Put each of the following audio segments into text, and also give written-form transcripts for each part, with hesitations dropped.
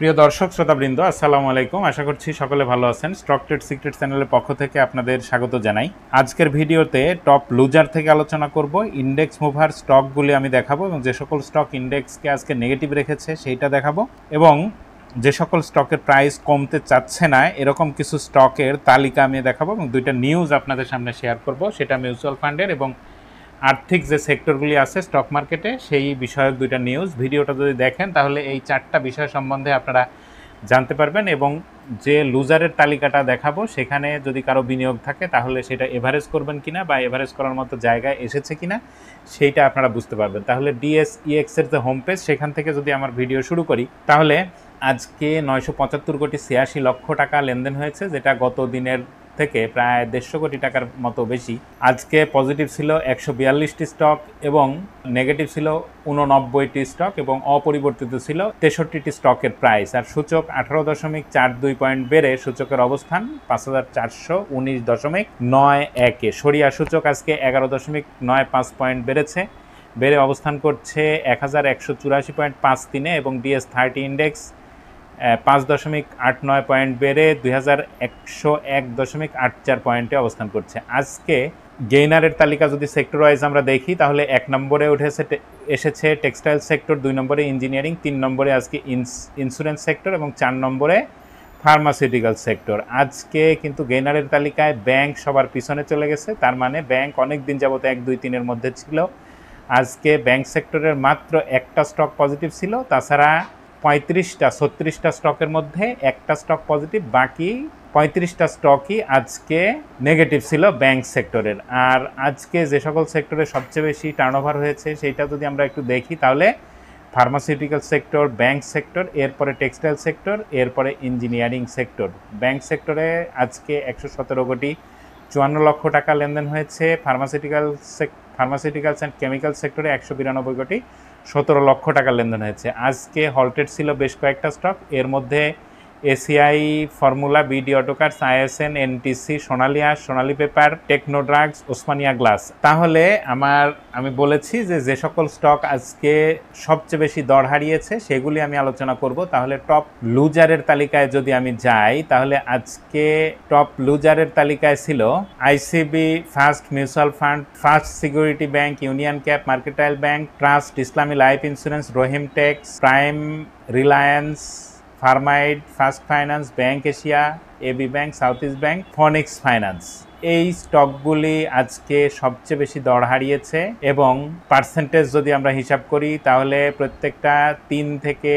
প্রিয় দর্শক শ্রোতাবৃন্দ, আসসালামু আলাইকুম। আশা করছি সকলে ভালো আছেন। স্টক ট্রেড সিক্রেট চ্যানেলের পক্ষ থেকে আপনাদের স্বাগত জানাই। আজকের ভিডিওতে টপ লুজার থেকে আলোচনা করব। ইন্ডেক্স মুভার স্টকগুলি আমি দেখাবো এবং যে সকল স্টক ইন্ডেক্সকে আজকে নেগেটিভ রেখেছে সেইটা দেখাবো, এবং যে সকল স্টকের প্রাইস কমতে চাচ্ছে না এরকম কিছু স্টকের তালিকা আমি দেখাবো, এবং দুইটা নিউজ আপনাদের সামনে শেয়ার করব, সেটা মিউচুয়াল ফান্ডের এবং আর্থিক যে সেক্টরগুলি আছে স্টক মার্কেটে সেই বিষয়ক দুইটা নিউজ। ভিডিওটা যদি দেখেন তাহলে এই চারটা বিষয় সম্বন্ধে আপনারা জানতে পারবেন, এবং যে লুজারের তালিকাটা দেখাবো সেখানে যদি কারো বিনিয়োগ থাকে তাহলে সেটা এভারেজ করবেন কিনা বা এভারেজ করার মতো জায়গায় এসেছে কিনা সেইটা আপনারা বুঝতে পারবেন। তাহলে ডিএসইএক্স এর যে হোম পেজ সেখান থেকে যদি আমার ভিডিও শুরু করি, তাহলে আজকে 975 কোটি 86 লক্ষ টাকা লেনদেন হয়েছে, যেটা গত দিনের থেকে প্রায় 150 কোটি টাকার মতো বেশি। আজকে পজিটিভ ছিল 142টি স্টক এবং নেগেটিভ ছিল 89টি স্টক, এবং অপরিবর্তিত ছিল 63টি স্টকের প্রাইস। আর সূচক 18.42 পয়েন্ট বেড়ে সূচকের অবস্থান 5419.91-এ। সরিয়া সূচক আজকে 11.95 পয়েন্ট বেড়ে অবস্থান করছে 1184.53-এ, এবং DS30 ইন্ডেক্স 5.89 পয়েন্ট বেড়ে 2101.84 পয়েন্টে অবস্থান করছে। আজকে গেইনারের তালিকা যদি সেক্টর ওয়াইজ আমরা দেখি, তাহলে 1 নম্বরে এসেছে টেক্সটাইল সেক্টর, 2 নম্বরে ইঞ্জিনিয়ারিং, 3 নম্বরে আজকে ইন্স্যুরেন্স সেক্টর, এবং 4 নম্বরে ফার্মাসিউটিক্যাল সেক্টর। আজকে কিন্তু গেইনারের তালিকায় ব্যাংক সবার পিছনে চলে গেছে, তার মানে ব্যাংক অনেক দিন যাবত 1, 2, 3-এর মধ্যে ছিল। আজকে ব্যাংক সেক্টরের মাত্র একটা স্টক পজিটিভ ছিল, তাছাড়া 36টা স্টকের মধ্যে একটা স্টক পজিটিভ, বাকি 35টা স্টকই আজকে নেগেটিভ ছিল ব্যাংক সেক্টরের। আর আজকে যে সকল সেক্টরে সবচেয়ে বেশি টার্নওভার হয়েছে সেইটা যদি আমরা একটু দেখি, তাহলে ফার্মাসিউটিক্যাল সেক্টর, ব্যাংক সেক্টর, এরপরে টেক্সটাইল সেক্টর, এরপরে ইঞ্জিনিয়ারিং সেক্টর। ব্যাংক সেক্টরে আজকে 117 কোটি 54 লক্ষ টাকা লেনদেন হয়েছে। ফার্মাসিউটিক্যালস অ্যান্ড কেমিক্যাল সেক্টরে 192 কোটি 17 লক্ষ টাকা লেনদেন হয়েছে। আজকে হলটেড ছিল বেশ কয়েকটা স্টক, এর মধ্যে ACI formula, BD autocars, ISN, NTC, Sonali paper, techno drugs, Osmania glass. তাহলে আমি বলেছি যে সকল স্টক আজকে সবচেয়ে বেশি দর হারিয়েছে সেগুলি আমি আলোচনা করব। তাহলে টপ লুজারের তালিকায় যদি আমি যাই, তাহলে আজকে টপ লুজারের তালিকায় ছিল ICB, first mutual fund, first security bank, union cap, mercantile bank, trust, Islami life insurance, Rahim tex, prime, reliance, pharmaid, first finance, bank Asia, AB bank, south east bank, phoenix finance. এই স্টকগুলি আজকে সবচেয়ে বেশি দর হারিয়েছে, এবং পার্সেন্টেজ যদি আমরা হিসাব করি তাহলে প্রত্যেকটা 3 থেকে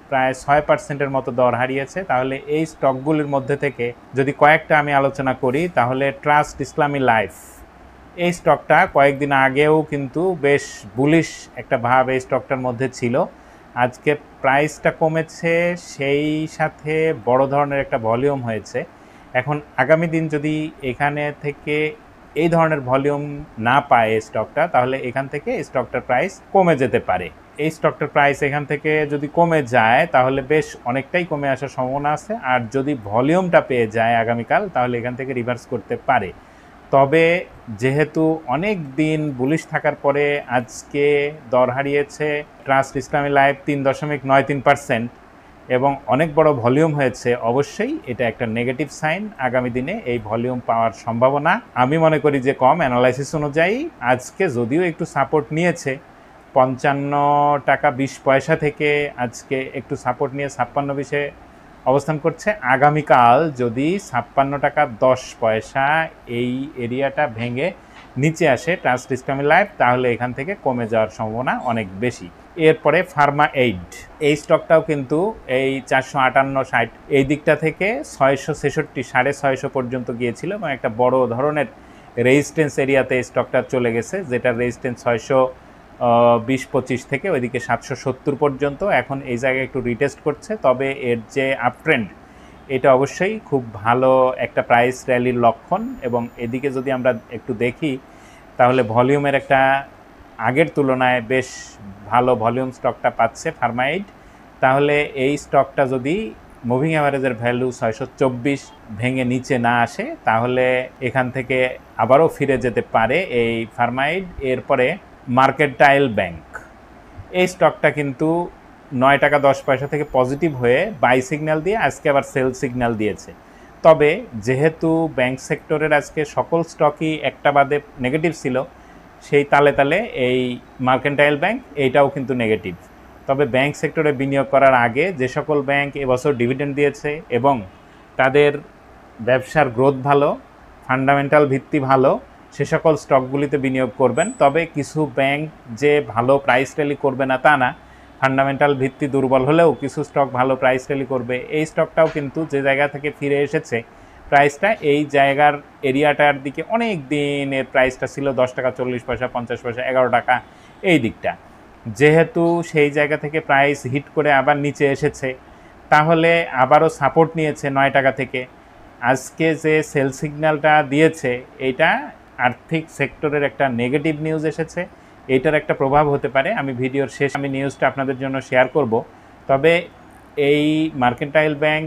প্রায় 6%-এর মতো দর হারিয়েছে। তাহলে এই স্টকগুলির মধ্যে থেকে যদি কয়েকটা আমি আলোচনা করি, তাহলে ট্রাস্ট ইসলামী লাইফ, এই স্টকটা কয়েকদিন আগেও কিন্তু বেশ বুলিশ একটা ভাব এই স্টকটার মধ্যে ছিল। আজকে প্রাইসটা কমেছে, সেই সাথে বড় ধরনের একটা ভলিউম হয়েছে। এখন আগামী দিন যদি এখানে থেকে এই ধরনের ভলিউম না পায় এই স্টকটা, তাহলে এখান থেকে স্টকটার প্রাইস কমে যেতে পারে। এই স্টকটার প্রাইস এখান থেকে যদি কমে যায় তাহলে বেশ অনেকটাই কমে আসার সম্ভাবনা আছে, আর যদি ভলিউমটা পেয়ে যায় আগামীকাল, তাহলে এখান থেকে রিভার্স করতে পারে। তবে যেহেতু অনেক দিন বুলিশ থাকার পরে আজকে দর হারিয়েছে ট্রাস্ট ইসলামী লাইফ 3.93%, এবং অনেক বড় ভলিউম হয়েছে, অবশ্যই এটা একটা নেগেটিভ সাইন। আগামী দিনে এই ভলিউম পাওয়ার সম্ভাবনা আমি মনে করি যে কম। অ্যানালাইসিস অনুযায়ী আজকে যদিও একটু সাপোর্ট নিয়েছে 55 টাকা 20 পয়সা থেকে, আজকে একটু সাপোর্ট নিয়ে 56-20-এ অবস্থান করছে। আগামীকাল যদি 56 টাকা 10 পয়সা এই এরিয়াটা ভেঙে নিচে আসে ট্রাস্ট ইসলামী লাইফ, তাহলে এখান থেকে কমে যাওয়ার সম্ভাবনা অনেক বেশি। এরপরে ফার্মা এইড, এই স্টকটাও কিন্তু এই 458-60 এই দিকটা থেকে 666 650 পর্যন্ত গিয়েছিল, এবং একটা বড় ধরনের রেজিস্ট্যান্স এরিয়াতে এই স্টকটা চলে গেছে, যেটা রেজিস্ট্যান্স 620-25 থেকে ওইদিকে 770 পর্যন্ত। এখন এই জায়গায় একটু রিটেস্ট করছে, তবে এর যে আপট্রেন্ড এটা অবশ্যই খুব ভালো একটা প্রাইস র্যালির লক্ষণ। এবং এদিকে যদি আমরা একটু দেখি, তাহলে ভলিউমের একটা আগের তুলনায় বেশ ভালো ভলিউম স্টকটা পাচ্ছে ফার্মাইড। তাহলে এই স্টকটা যদি মুভিং অ্যাভারেজের ভ্যালু 624 ভেঙে নিচে না আসে, তাহলে এখান থেকে আবারও ফিরে যেতে পারে এই ফার্মাইড। এরপরে মার্কেটাইল ব্যাংক, এই স্টকটা কিন্তু 9 টাকা 10 পয়সা থেকে পজিটিভ হয়ে বাই সিগন্যাল দিয়ে আজকে আবার সেল সিগন্যাল দিয়েছে। তবে যেহেতু ব্যাংক সেক্টরের আজকে সকল স্টকই একটা বাদে নেগেটিভ ছিল, সেই তালে তালে এই মার্কেন্টাইল ব্যাংক এইটাও কিন্তু নেগেটিভ। তবে ব্যাংক সেক্টরে বিনিয়োগ করার আগে যে সকল ব্যাংক এবছর ডিভিডেন্ড দিয়েছে এবং তাদের ব্যবসার গ্রোথ ভালো, ফান্ডামেন্টাল ভিত্তি ভালো, সে সকল স্টকগুলিতে বিনিয়োগ করবেন। তবে কিছু ব্যাংক যে ভালো প্রাইস র্যালি করবে না তা না, ফান্ডামেন্টাল ভিত্তি দুর্বল হলেও কিছু স্টক ভালো প্রাইস র্যালি করবে। এই স্টকটাও কিন্তু যে জায়গা থেকে ফিরে এসেছে, প্রাইসটা এই জায়গার এরিয়াটার দিকে অনেক দিনের প্রাইসটা ছিল 10 টাকা 40 পয়সা 50 পয়সা 11 টাকা এই দিকটা। যেহেতু সেই জায়গা থেকে প্রাইস হিট করে আবার নিচে এসেছে, তাহলে আবারও সাপোর্ট নিয়েছে 9 টাকা থেকে। আজকে যে সেল সিগন্যালটা দিয়েছে, এটা আর্থিক সেক্টরের একটা নেগেটিভ নিউজ এসেছে, এইটার একটা প্রভাব হতে পারে। আমি ভিডিওর শেষ আমি নিউজটা আপনাদের জন্য শেয়ার করব। তবে এই মার্কেন্টাইল ব্যাংক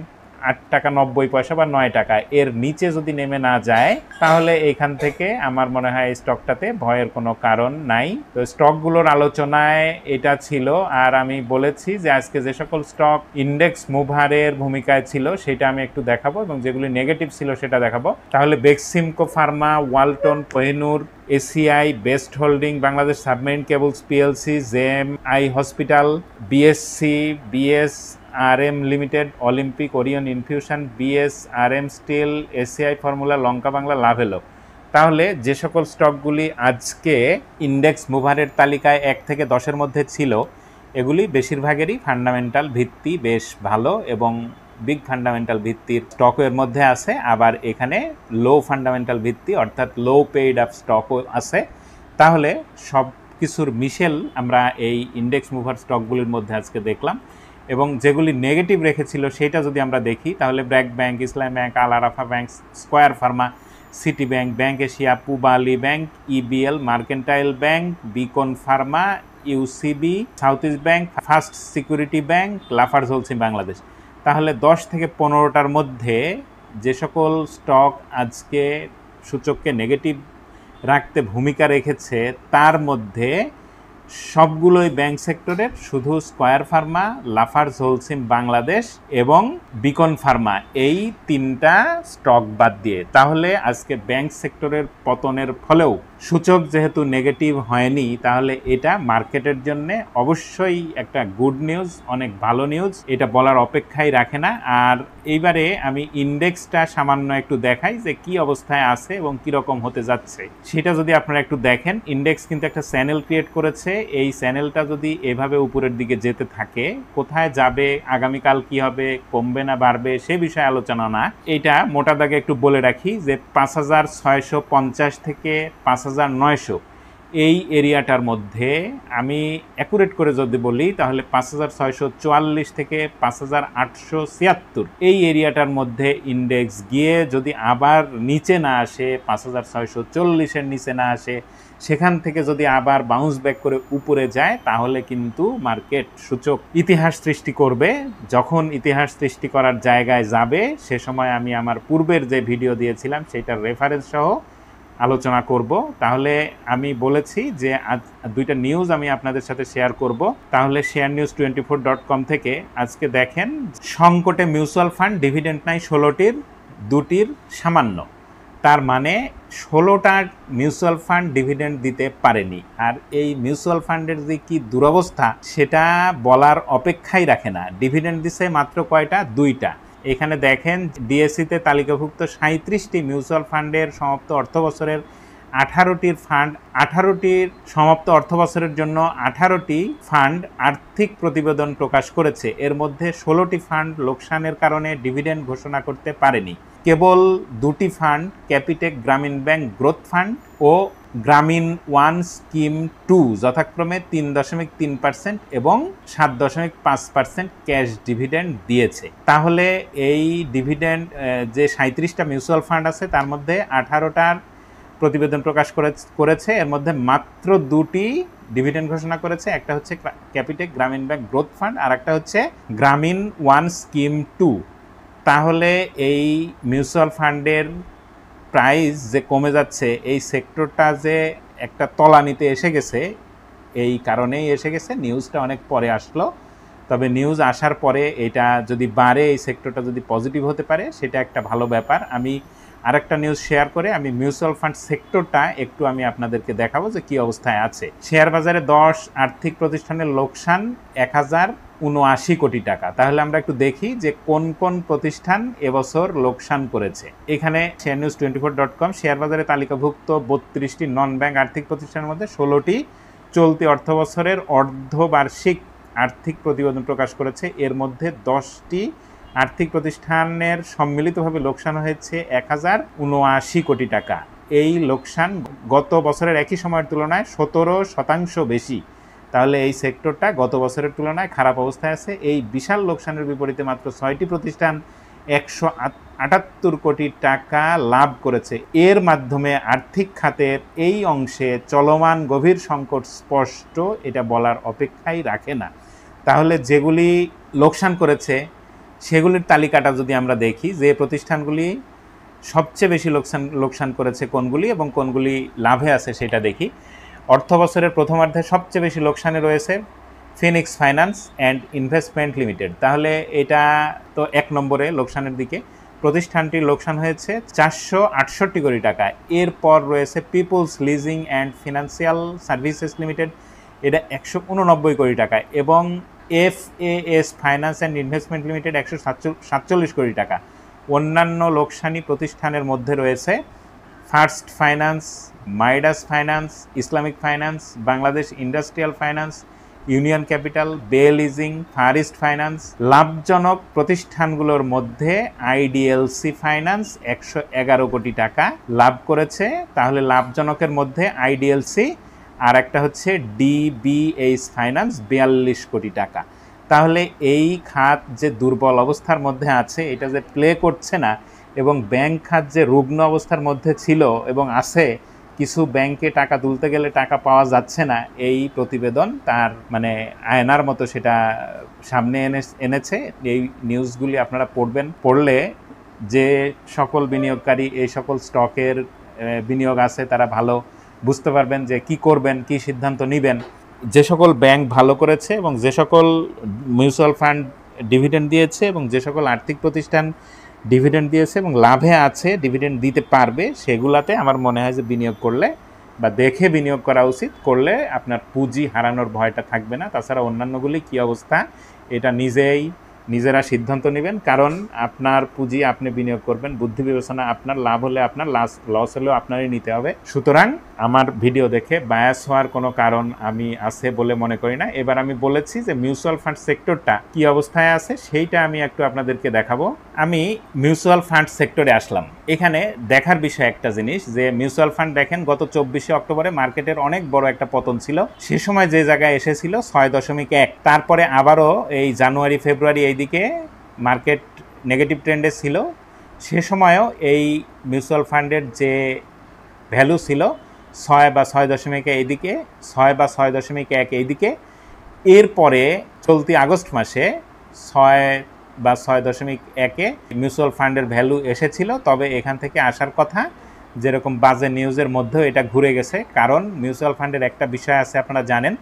8 টাকা 90 পয়সা বা 9 টাকা এর নিচে যদি নেমে না যায়, তাহলে এইখান থেকে আমার মনে হয় এই স্টকটাতে ভয়ের কোনো কারণ নাই। তো স্টকগুলোর আলোচনায় এটা ছিল। আর আমি বলেছি যে আজকে যে সকল স্টক ইন্ডেক্স মুভারের ভূমিকায় ছিল সেটা আমি একটু দেখাবো, এবং যেগুলি নেগেটিভ ছিল সেটা দেখাবো। তাহলে Beximco pharma, Walton, Kohinoor, ACI, best holding, Bangladesh submarine cables PLC, JMI hospital, BSC, BSRM limited, Olympic, Orion infusion, BSRM steel, ACI formula, Lanka Bangla, Lovello. তাহলে যে সকল স্টকগুলি আজকে ইন্ডেক্স মুভারের তালিকায় 1 থেকে 10-এর মধ্যে ছিল, এগুলি বেশিরভাগেরই ফান্ডামেন্টাল ভিত্তি বেশ ভালো এবং বিগ ফান্ডামেন্টাল ভিত্তির স্টকও এর মধ্যে আছে। আবার এখানে লো ফান্ডামেন্টাল ভিত্তি অর্থাৎ লো পেইড আপ স্টকও আছে। তাহলে সব কিছুর মিশেল আমরা এই ইন্ডেক্স মুভার স্টকগুলির মধ্যে আজকে দেখলাম। এবং যেগুলি নেগেটিভ রেখেছিল সেটা যদি আমরা দেখি, তাহলে BRAC bank, Islam bank, Al Arafah bank, square pharma, city bank, bank Asia, Pubali bank, EBL, mercantile bank, beacon pharma, UCB, south east bank, first security bank, Lafarge Holcim Bangladesh. তাহলে 10 থেকে 15টার মধ্যে যে সকল স্টক আজকে সূচককে নেগেটিভ রাখতে ভূমিকা রেখেছে, তার মধ্যে সবগুলোই ব্যাংক সেক্টরের, শুধু square Pharma, Lafarge Holcim Bangladesh এবং বিকন ফার্মা, এই 3টা স্টক বাদ দিয়ে। তাহলে আজকে ব্যাংক সেক্টরের পতনের ফলেও সূচক যেহেতু নেগেটিভ হয়নি, তাহলে এটা মার্কেটের জন্য অবশ্যই একটা গুড নিউজ, অনেক ভালো নিউজ, এটা বলার অপেক্ষাই রাখে না। আর এইবারে আমি ইন্ডেক্সটা সামান্য একটু দেখাই যে কি অবস্থায় আছে এবং কীরকম হতে যাচ্ছে, সেটা যদি আপনারা একটু দেখেন। ইন্ডেক্স কিন্তু একটা চ্যানেল ক্রিয়েট করেছে। এই চ্যানেলটা যদি এভাবে উপরের দিকে যেতে থাকে, কোথায় যাবে, আগামীকাল কি হবে, কমবে না বাড়বে, সে বিষয়ে আলোচনা না। এটা মোটা দাগে একটু বলে রাখি যে 5650 থেকে 5900 এই এরিয়াটার মধ্যে, আমি অ্যাকুরেট করে যদি বলি তাহলে 5644 থেকে 5876 এই এরিয়াটার মধ্যে ইন্ডেক্স গিয়ে যদি আবার নিচে না আসে, 5640-এর নিচে না আসে, সেখান থেকে যদি আবার বাউন্স ব্যাক করে উপরে যায়, তাহলে কিন্তু মার্কেট সূচক ইতিহাস সৃষ্টি করবে। যখন ইতিহাস সৃষ্টি করার জায়গায় যাবে, সে সময় আমি আমার পূর্বের যে ভিডিও দিয়েছিলাম সেটার রেফারেন্স সহ আলোচনা করব। তাহলে আমি বলেছি যে আজ 2টা নিউজ আমি আপনাদের সাথে শেয়ার করব। তাহলে sharenews24.com থেকে আজকে দেখেন, সংকটে মিউচুয়াল ফান্ড, ডিভিডেন্ড নাই 16টির, 2টির সামান্য। তার মানে 16টা মিউচুয়াল ফান্ড ডিভিডেন্ড দিতে পারেনি। আর এই মিউচুয়াল ফান্ডের যে কি দুরবস্থা সেটা বলার অপেক্ষাই রাখে না। ডিভিডেন্ড দিছে মাত্র কয়টা? 2টা। এখানে দেখেন ডিএসসিতে তালিকাভুক্ত 37টি মিউচুয়াল ফান্ডের সমাপ্ত অর্থ বছরের 18টির ফান্ড, 18টির সমাপ্ত অর্থ বছরের জন্য 18টি ফান্ড আর্থিক প্রতিবেদন প্রকাশ করেছে। এর মধ্যে 16টি ফান্ড লোকসানের কারণে ডিভিডেন্ড ঘোষণা করতে পারেনি। কেবল 2টি ফান্ড, ক্যাপিটেক গ্রামীণ ব্যাংক গ্রোথ ফান্ড ও গ্রামীণ 1 স্কিম 2 যথাক্রমে 3.3% এবং 7.5% ক্যাশ ডিভিডেন্ড দিয়েছে। তাহলে এই ডিভিডেন্ড যে 37টা মিউচুয়াল ফান্ড আছে, তার মধ্যে 18টার প্রতিবেদন প্রকাশ করেছে। এর মধ্যে মাত্র 2টি ডিভিডেন্ড ঘোষণা করেছে। একটা হচ্ছে ক্যাপিটেক গ্রামীণ ব্যাংক গ্রোথ ফান্ড, আর একটা হচ্ছে গ্রামীণ 1 স্কিম 2। তাহলে এই মিউচুয়াল ফান্ডের প্রাইস যে কমে যাচ্ছে, এই সেক্টরটা যে একটা তলানিতে এসে গেছে, এই কারণেই এসে গেছে। নিউজটা অনেক পরে আসলো। তবে নিউজ আসার পরে এটা যদি বাড়ে, এই সেক্টরটা যদি পজিটিভ হতে পারে, সেটা একটা ভালো ব্যাপার। আমি আরেকটা নিউজ শেয়ার করে আমি মিউচুয়াল ফান্ড সেক্টরটা একটু আমি আপনাদেরকে দেখাবো যে কি অবস্থায় আছে। শেয়ার বাজারে 10 আর্থিক প্রতিষ্ঠানের লোকসান 1079 কোটি টাকা। তাহলে আমরা একটু দেখি যে কোন কোন প্রতিষ্ঠান এবছর লোকসান করেছে। এখানে sharenews24.com শেয়ার বাজারে তালিকাভুক্ত 32টি নন ব্যাংক আর্থিক প্রতিষ্ঠানের মধ্যে 16টি চলতি অর্থবছরের অর্ধবার্ষিক আর্থিক প্রতিবেদন প্রকাশ করেছে। এর মধ্যে 10টি আর্থিক প্রতিষ্ঠানের সম্মিলিতভাবে লোকসান হয়েছে 1079 কোটি টাকা। এই লোকসান গত বছরের একই সময়ের তুলনায় 17% বেশি। তাহলে এই সেক্টরটা গত বছরের তুলনায় খারাপ অবস্থায় আছে। এই বিশাল লোকসানের বিপরীতে মাত্র 6টি প্রতিষ্ঠান 178 কোটি টাকা লাভ করেছে। এর মাধ্যমে আর্থিক খাতের এই অংশে চলমান গভীর সংকট স্পষ্ট, এটা বলার অপেক্ষাই রাখে না। তাহলে যেগুলি লোকসান করেছে সেগুলির তালিকাটা যদি আমরা দেখি, যে প্রতিষ্ঠানগুলি সবচেয়ে বেশি লোকসান করেছে কোনগুলি এবং কোনগুলি লাভে আছে সেটা দেখি। অর্থ বছরের প্রথমার্ধে সবচেয়ে বেশি লোকসানে রয়েছে Phoenix finance and investment limited. তাহলে এটা তো 1 নম্বরে লোকসানের দিকে। প্রতিষ্ঠানটির লোকসান হয়েছে 468 কোটি টাকা। এরপর রয়েছে peoples leasing and financial services limited, এটা 189 কোটি টাকা, এবং FAS finance and investment limited 147 crore টাকা। অন্যান্য লোকসানি প্রতিষ্ঠানের মধ্যে রয়েছে first finance, Midas finance, Islamic finance, Bangladesh industrial finance, union capital, bay leasing, Far East finance. লাভজনক প্রতিষ্ঠানগুলোর মধ্যে IDLC ফাইন্যান্স 111 কোটি টাকা লাভ করেছে। তাহলে লাভজনকের মধ্যে IDLC, আর একটা হচ্ছে DBH ফাইন্যান্স 42 কোটি টাকা। তাহলে এই খাত যে দুর্বল অবস্থার মধ্যে আছে, এটা যে প্লে করছে না, এবং ব্যাংক খাত যে রুগ্ন অবস্থার মধ্যে ছিল এবং আছে, কিছু ব্যাংকে টাকা তুলতে গেলে টাকা পাওয়া যাচ্ছে না, এই প্রতিবেদন তার মানে আয়নার মতো সেটা সামনে এনেছে। এই নিউজগুলি আপনারা পড়বেন, পড়লে যে সকল বিনিয়োগকারী এই সকল স্টকের বিনিয়োগ আছে তারা ভালো বুঝতে পারবেন যে কি করবেন, কি সিদ্ধান্ত নেবেন। যে সকল ব্যাংক ভালো করেছে এবং যে সকল মিউচুয়াল ফান্ড ডিভিডেন্ড দিয়েছে এবং যে সকল আর্থিক প্রতিষ্ঠান ডিভিডেন্ড দিয়েছে এবং লাভে আছে, ডিভিডেন্ড দিতে পারবে, সেগুলাতে আমার মনে হয় যে বিনিয়োগ করলে বা দেখে বিনিয়োগ করা উচিত। করলে আপনার পুঁজি হারানোর ভয়টা থাকবে না। তাছাড়া অন্যান্যগুলি কী অবস্থা, এটা নিজেরা সিদ্ধান্ত নেবেন, কারণ আপনার পুঁজি আপনি বিনিয়োগ করবেন, বুদ্ধি বিবেচনা আপনার, লাভ হলে আপনার, লস হলেও আপনারই নিতে হবে। সুতরাং আমার ভিডিও দেখে বায়াস হওয়ার কোনো কারণ আমি আছে বলে মনে করি না। এবার আমি বলেছি যে মিউচুয়াল ফান্ড সেক্টরটা কি অবস্থায় আছে সেইটা আমি একটু আপনাদেরকে দেখাবো। আমি মিউচুয়াল ফান্ড সেক্টরে আসলাম। এখানে দেখার বিষয় একটা জিনিস, যে মিউচুয়াল ফান্ড দেখেন গত 24শে অক্টোবরে মার্কেটের অনেক বড় একটা পতন ছিল। সে সময় যে জায়গায় এসেছিল 6.1, তারপরে আবারও এই জানুয়ারি ফেব্রুয়ারি এইদিকে মার্কেট নেগেটিভ ট্রেন্ডে ছিল। সে সময়ও এই মিউচুয়াল ফান্ডের যে ভ্যালু ছিল 6 বা 6.1 এইদিকে, 6 বা 6.1 এইদিকে। এরপরে চলতি আগস্ট মাসে 6 বা 6.1-এ মিউচুয়াল ফান্ডের ভ্যালু এসেছিল। তবে এখান থেকে আসার কথা, যেরকম বাজে নিউজের মধ্যেও এটা ঘুরে গেছে। কারণ মিউচুয়াল ফান্ডের একটা বিষয় আছে, আপনারা জানেন,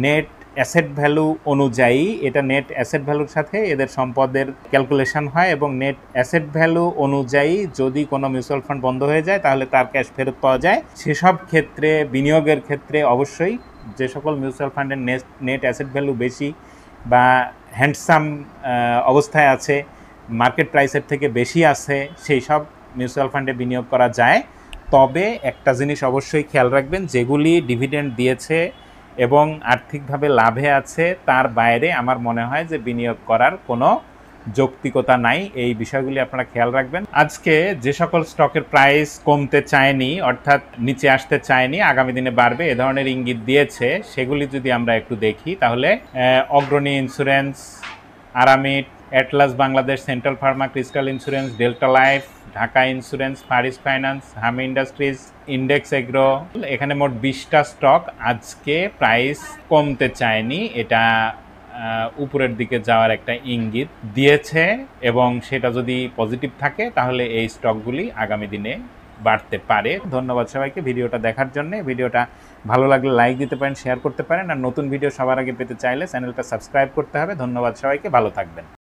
নেট অ্যাসেট ভ্যালু অনুযায়ী, এটা নেট অ্যাসেট ভ্যালুর সাথে এদের সম্পদের ক্যালকুলেশন হয়, এবং নেট অ্যাসেট ভ্যালু অনুযায়ী যদি কোনো মিউচুয়াল ফান্ড বন্ধ হয়ে যায় তাহলে তার ক্যাশ ফেরত পাওয়া যায়। সেসব ক্ষেত্রে, বিনিয়োগের ক্ষেত্রে অবশ্যই যে সকল মিউচুয়াল ফান্ডের নেট অ্যাসেট ভ্যালু বেশি বা হ্যান্ডসাম অবস্থায় আছে, মার্কেট প্রাইসের থেকে বেশি আছে, সেই সব মিউচুয়াল ফান্ডে বিনিয়োগ করা যায়। তবে একটা জিনিস অবশ্যই খেয়াল রাখবেন, যেগুলি ডিভিডেন্ড দিয়েছে এবং আর্থিকভাবে লাভে আছে, তার বাইরে আমার মনে হয় যে বিনিয়োগ করার কোনো যৌক্তিকতা নাই। এই বিষয়গুলি আপনারা খেয়াল রাখবেন। আজকে যে সকল স্টকের প্রাইস কমতে চায়নি, অর্থাৎ নিচে আসতে চায়নি, আগামী দিনে বাড়বে এ ধরনের ইঙ্গিত দিয়েছে, সেগুলি যদি আমরা একটু দেখি, তাহলে Agrani insurance, Aramit, atlas Bangladesh, central pharma, crystal insurance, delta life, Dhaka insurance, Far East finance, Hami industries, index agro, এখানে মোট 20টা স্টক আজকে প্রাইস কমতে চায়নি। এটা উপরের দিকে যাওয়ার একটা ইঙ্গিত দিয়েছে, এবং সেটা যদি পজিটিভ থাকে তাহলে এই স্টকগুলি আগামী দিনে বাড়তে পারে। ধন্যবাদ সবাইকে ভিডিওটা দেখার জন্য। ভিডিওটা ভালো লাগলে লাইক দিতে পারেন, শেয়ার করতে পারেন, আর নতুন ভিডিও সবার আগে পেতে চাইলে চ্যানেলটা সাবস্ক্রাইব করতে হবে। ধন্যবাদ সবাইকে, ভালো থাকবেন।